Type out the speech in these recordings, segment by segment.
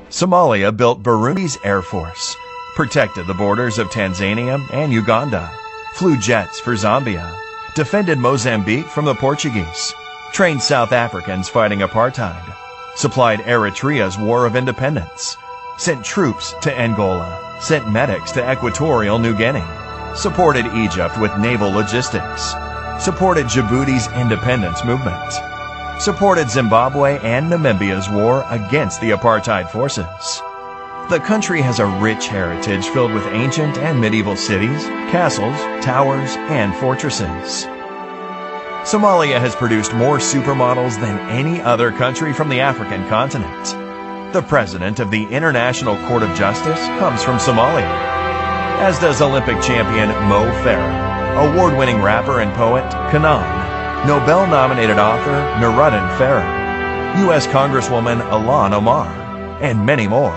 Somalia built Burundi's Air Force, protected the borders of Tanzania and Uganda, flew jets for Zambia, defended Mozambique from the Portuguese, trained South Africans fighting apartheid, supplied Eritrea's War of Independence, sent troops to Angola, sent medics to Equatorial New Guinea, supported Egypt with naval logistics, supported Djibouti's independence movement, supported Zimbabwe and Namibia's war against the apartheid forces. The country has a rich heritage filled with ancient and medieval cities, castles, towers, and fortresses. Somalia has produced more supermodels than any other country from the African continent. The president of the International Court of Justice comes from Somalia, as does Olympic champion Mo Farah, award-winning rapper and poet Kanan, Nobel-nominated author Nuruddin Farah, U.S. Congresswoman Ilhan Omar, and many more.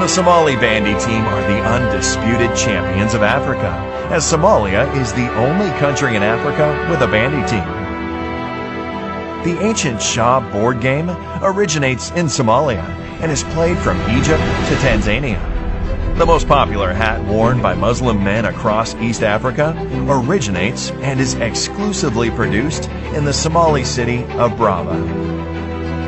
The Somali bandy team are the undisputed champions of Africa, as Somalia is the only country in Africa with a bandy team. The ancient Shah board game originates in Somalia and is played from Egypt to Tanzania. The most popular hat worn by Muslim men across East Africa originates and is exclusively produced in the Somali city of Brava.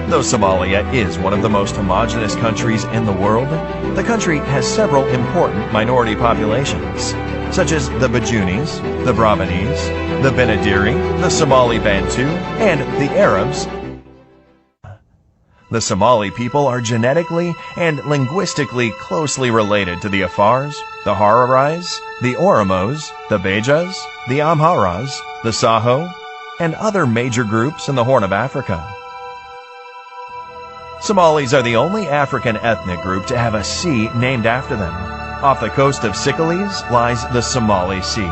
Though Somalia is one of the most homogeneous countries in the world, the country has several important minority populations, such as the Bajunis, the Brabanese, the Benadiri, the Somali Bantu, and the Arabs. The Somali people are genetically and linguistically closely related to the Afars, the Hararais, the Oromos, the Bejas, the Amharas, the Saho, and other major groups in the Horn of Africa. Somalis are the only African ethnic group to have a sea named after them. Off the coast of Sicily lies the Somali Sea.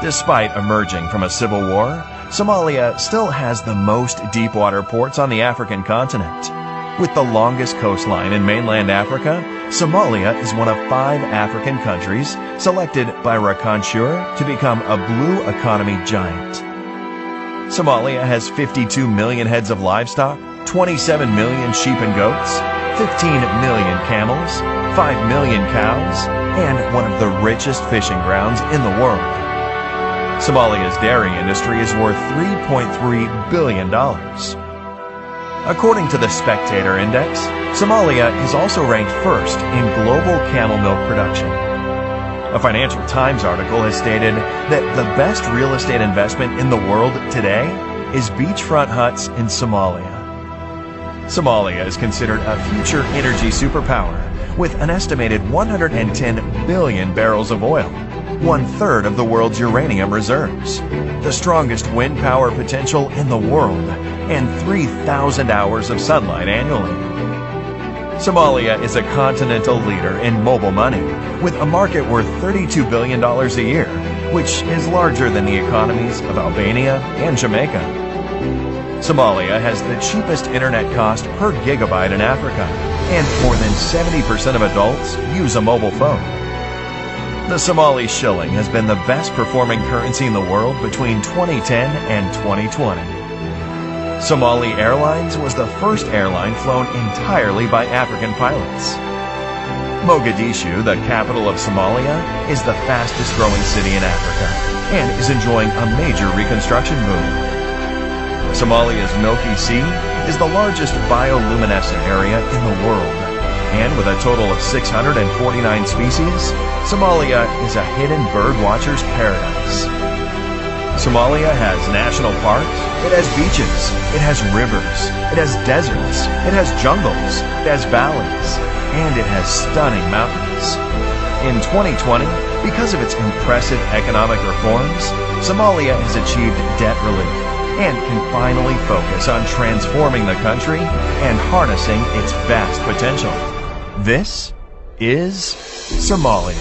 Despite emerging from a civil war, Somalia still has the most deep-water ports on the African continent. With the longest coastline in mainland Africa, Somalia is one of 5 African countries selected by Rakan Shur to become a blue economy giant. Somalia has 52 million heads of livestock, 27 million sheep and goats, 15 million camels, 5 million cows, and one of the richest fishing grounds in the world. Somalia's dairy industry is worth $3.3 billion. According to the Spectator Index, Somalia is also ranked first in global camel milk production. A Financial Times article has stated that the best real estate investment in the world today is beachfront huts in Somalia. Somalia is considered a future energy superpower with an estimated 110 billion barrels of oil, 1/3 of the world's uranium reserves, the strongest wind power potential in the world, and 3,000 hours of sunlight annually. Somalia is a continental leader in mobile money, with a market worth $32 billion a year, which is larger than the economies of Albania and Jamaica. Somalia has the cheapest internet cost per gigabyte in Africa, and more than 70% of adults use a mobile phone. The Somali shilling has been the best performing currency in the world between 2010 and 2020. Somali Airlines was the first airline flown entirely by African pilots. Mogadishu, the capital of Somalia, is the fastest growing city in Africa and is enjoying a major reconstruction boom. Somalia's Milky Sea is the largest bioluminescent area in the world, and with a total of 649 species, Somalia is a hidden bird watcher's paradise. Somalia has national parks, it has beaches, it has rivers, it has deserts, it has jungles, it has valleys, and it has stunning mountains. In 2020, because of its impressive economic reforms, Somalia has achieved debt relief and can finally focus on transforming the country and harnessing its vast potential. This is Somalia.